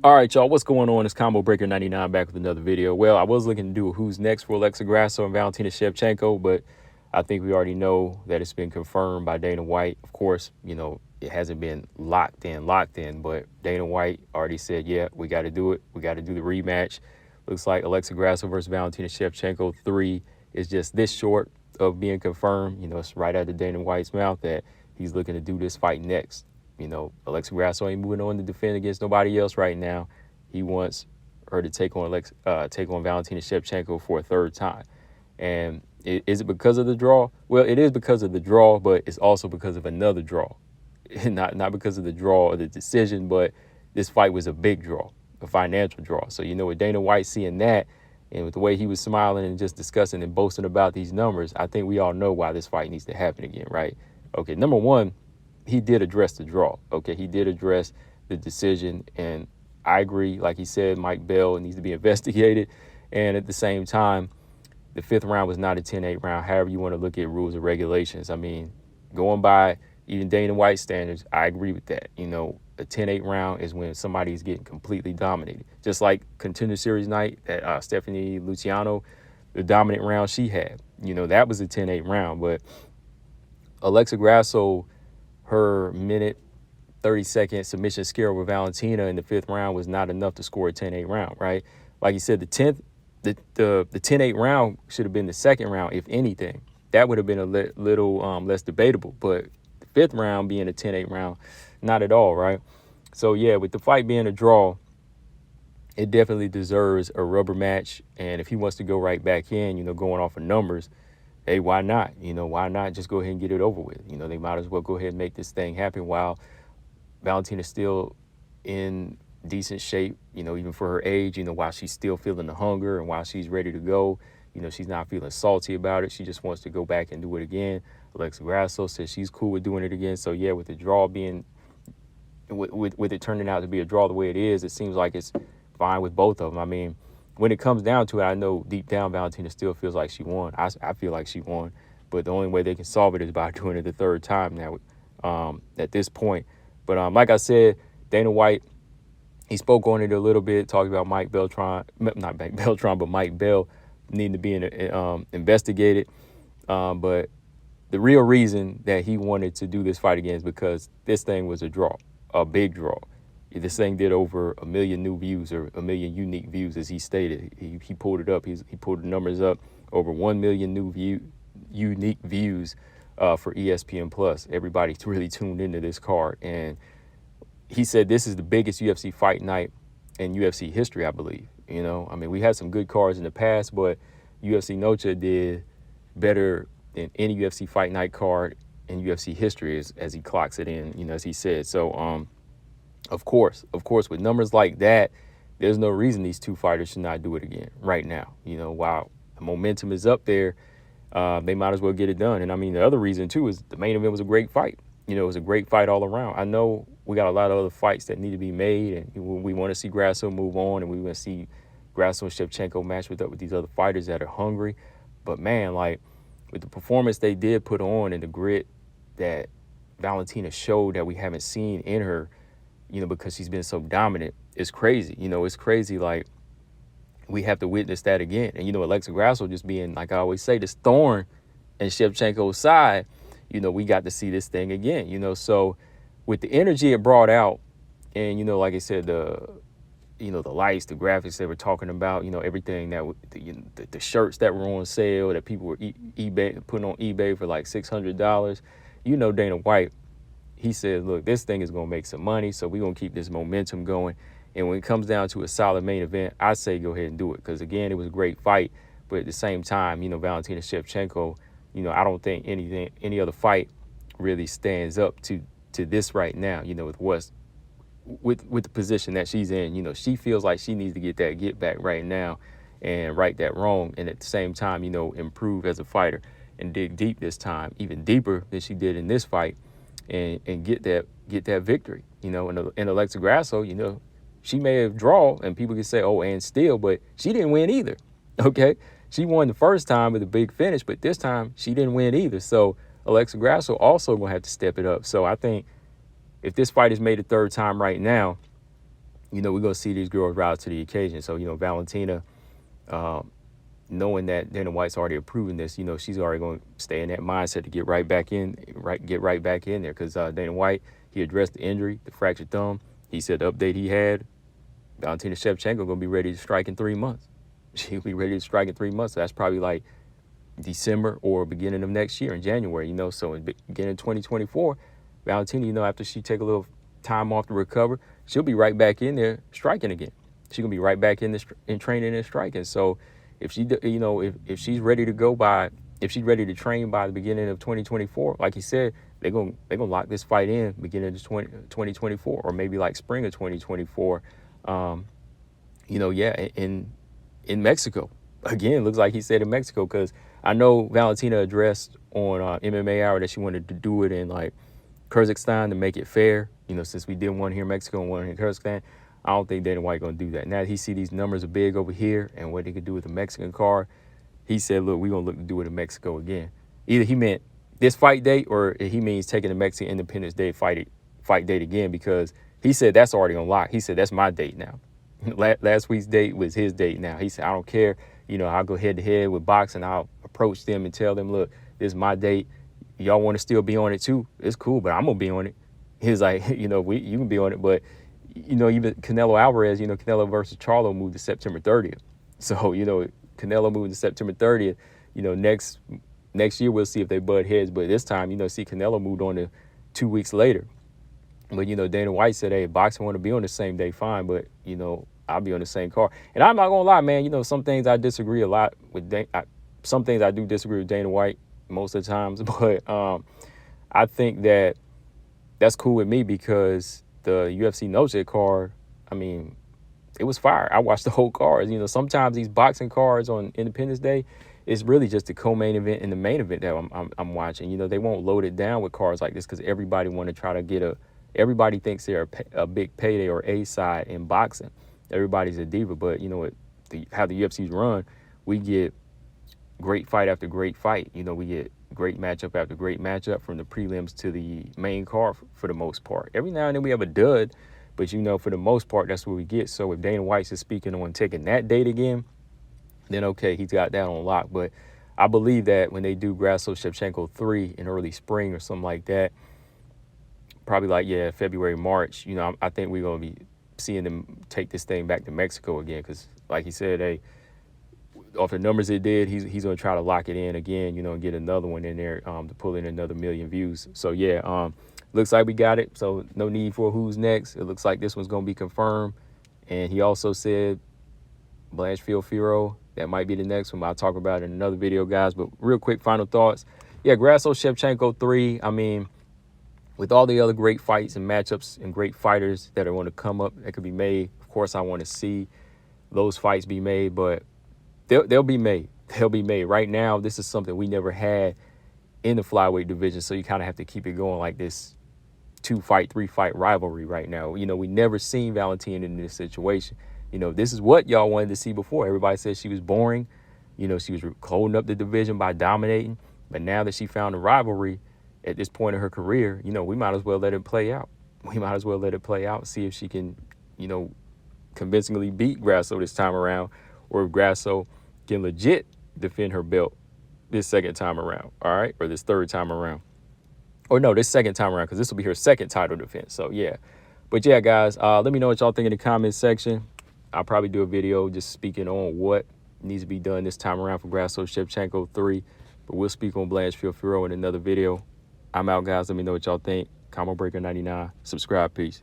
All right, y'all, what's going on? It's Combo Breaker 99 back with another video. Well, I was looking to do a who's next for Alexa Grasso and Valentina Shevchenko, but I think we already know that it's been confirmed by Dana White. Of course, it hasn't been locked in, but Dana White already said, yeah, we got to do it. We got to do the rematch. Looks like Alexa Grasso versus Valentina Shevchenko 3 is just this short of being confirmed. It's right out of Dana White's mouth that he's looking to do this fight next. Alexa Grasso ain't moving on to defend against nobody else right now. He wants her to take on Valentina Shevchenko for a third time. And is it because of the draw? Well, it is because of the draw, but it's also because of another draw. Not because of the draw or the decision, but this fight was a big draw, a financial draw. So, with Dana White seeing that, and with the way he was smiling and just discussing and boasting about these numbers, I think we all know why this fight needs to happen again, right? Okay, number one, he did address the draw. Okay, he did address the decision, and I agree. Like he said, Mike Bell needs to be investigated. And at the same time, the fifth round was not a 10-8 round, however you want to look at rules and regulations. I mean, going by even Dana White standards, I agree with that. A 10-8 round is when somebody's getting completely dominated. Just like Contender Series night that Stephanie Luciano, the dominant round she had. That was a 10-8 round. But Alexa Grasso, her minute 30-second submission scare with Valentina in the fifth round was not enough to score a 10-8 round, right? Like you said, the 10-8 round should have been the second round, if anything. That would have been a little less debatable. But the fifth round being a 10-8 round, not at all, right? So, yeah, with the fight being a draw, it definitely deserves a rubber match. And if he wants to go right back in, going off of numbers, hey, why not? Why not just go ahead and get it over with? They might as well go ahead and make this thing happen while Valentina's still in decent shape, even for her age, while she's still feeling the hunger and while she's ready to go. She's not feeling salty about it. She just wants to go back and do it again. Alexa Grasso says she's cool with doing it again. So, yeah, with the draw being, with it turning out to be a draw the way it is, it seems like it's fine with both of them. I mean, when it comes down to it, I know deep down Valentina still feels like she won. I feel like she won. But the only way they can solve it is by doing it the third time now at this point. But like I said, Dana White, he spoke on it a little bit, talking about Mike Bell needing to be investigated. But the real reason that he wanted to do this fight again is because this thing was a draw, a big draw. This thing did over 1 million new views, or 1 million unique views, as he stated. He pulled it up. He pulled the numbers up. Over 1 million unique views for ESPN Plus. Everybody's really tuned into this card. And he said this is the biggest UFC fight night in UFC history, I believe. I mean, we had some good cards in the past, but UFC Noche did better than any UFC fight night card in UFC history, as he clocks it in, as he said. So, of course, with numbers like that, there's no reason these two fighters should not do it again right now. While the momentum is up there, they might as well get it done. And I mean, the other reason too is the main event was a great fight. It was a great fight all around. I know we got a lot of other fights that need to be made, and we want to see Grasso move on, and we want to see Grasso and Shevchenko match up with these other fighters that are hungry. But man, like, with the performance they did put on and the grit that Valentina showed that we haven't seen in her, because she's been so dominant, it's crazy. It's crazy. Like, we have to witness that again. And, Alexa Grasso just being, like I always say, this thorn in Shevchenko's side, we got to see this thing again, So with the energy it brought out, and, like I said, the lights, the graphics they were talking about, everything that, the shirts that were on sale that people were putting on eBay for like $600, Dana White, he said, look, this thing is going to make some money, so we're going to keep this momentum going. And when it comes down to a solid main event, I say go ahead and do it. Because, again, it was a great fight. But at the same time, Valentina Shevchenko, I don't think any other fight really stands up to this right now, with the position that she's in. She feels like she needs to get back right now and right that wrong. And at the same time, improve as a fighter and dig deep this time, even deeper than she did in this fight. And get that victory, and Alexa Grasso, she may have drawn, and people can say, oh, and still, but she didn't win either, okay? She won the first time with a big finish, but this time she didn't win either. So Alexa Grasso also going to have to step it up. So I think if this fight is made a third time right now, we're going to see these girls rise to the occasion. So, Valentina, knowing that Dana White's already approving this, she's already going to stay in that mindset to get right back in there. Because Dana White, he addressed the injury, the fractured thumb. He said the update he had, Valentina Shevchenko going to be ready to strike in 3 months. She'll be ready to strike in 3 months. So that's probably like December or beginning of next year in January, So in beginning of 2024, Valentina, after she take a little time off to recover, she'll be right back in there striking again. She's going to be right back in training and striking. So if she, if she's ready to go if she's ready to train by the beginning of 2024, like he said, they're going to lock this fight in beginning of 2024 or maybe like spring of 2024. In Mexico. Again, it looks like he said in Mexico, because I know Valentina addressed on MMA Hour that she wanted to do it in like Kazakhstan to make it fair. Since we did one here in Mexico and one in Kazakhstan, I don't think Dana White going to do that. Now that he see these numbers are big over here and what they could do with the Mexican card, he said, look, we're going to look to do it in Mexico again. Either he meant this fight date or he means taking the Mexican Independence Day fight date again, because he said that's already on lock. He said, that's my date now. Last week's date was his date now. He said, I don't care. I'll go head to head with boxing. I'll approach them and tell them, look, this is my date. Y'all want to still be on it too? It's cool, but I'm going to be on it. He was like, you can be on it. But, even Canelo Alvarez, Canelo versus Charlo moved to September 30th. So, Canelo moved to September 30th. Next year we'll see if they butt heads. But this time, see Canelo moved on to 2 weeks later. But, Dana White said, hey, boxing want to be on the same day, fine. But, I'll be on the same card. And I'm not going to lie, man, some things I disagree a lot with. Some things I do disagree with Dana White most of the times. But I think that's cool with me, because the UFC Noche card, it was fire. I watched the whole card. Sometimes these boxing cards on Independence Day, it's really just the co-main event and the main event that I'm watching. They won't load it down with cards like this because everybody want to try to get everybody thinks they're a big payday or A side in boxing. Everybody's a diva, but how the UFC's run, we get great fight after great fight. We get great matchup after great matchup from the prelims to the main card for the most part. Every now and then we have a dud, but for the most part, that's what we get. So if Dana White's is speaking on taking that date again, then okay, he's got that on lock. But I believe that when they do Grasso Shevchenko 3 in early spring or something like that, probably like, February, March, I think we're going to be seeing them take this thing back to Mexico again. Because like he said, hey, off the numbers it did, he's going to try to lock it in again, and get another one in there to pull in another 1 million views. So, looks like we got it. So no need for who's next. It looks like this one's going to be confirmed. And he also said Blanchfield Firo, that might be the next one. I'll talk about it in another video, guys. But real quick, final thoughts. Grasso Shevchenko 3. With all the other great fights and matchups and great fighters that are going to come up that could be made, of course, I want to see those fights be made, but they'll be made. They'll be made. Right now, this is something we never had in the flyweight division, so you kind of have to keep it going like this 2-fight, 3-fight rivalry right now. We never seen Valentina in this situation. This is what y'all wanted to see before. Everybody said she was boring. She was holding up the division by dominating. But now that she found a rivalry at this point in her career, we might as well let it play out. We might as well let it play out, see if she can, convincingly beat Grasso this time around, or if Grasso can legit defend her belt this second time around, all right? Or this third time around. Or no, this second time around, because this will be her second title defense. So, yeah. But, guys, let me know what y'all think in the comments section. I'll probably do a video just speaking on what needs to be done this time around for Grasso Shevchenko 3. But we'll speak on Blanchfield Firo in another video. I'm out, guys. Let me know what y'all think. Combo Breaker 99. Subscribe. Peace.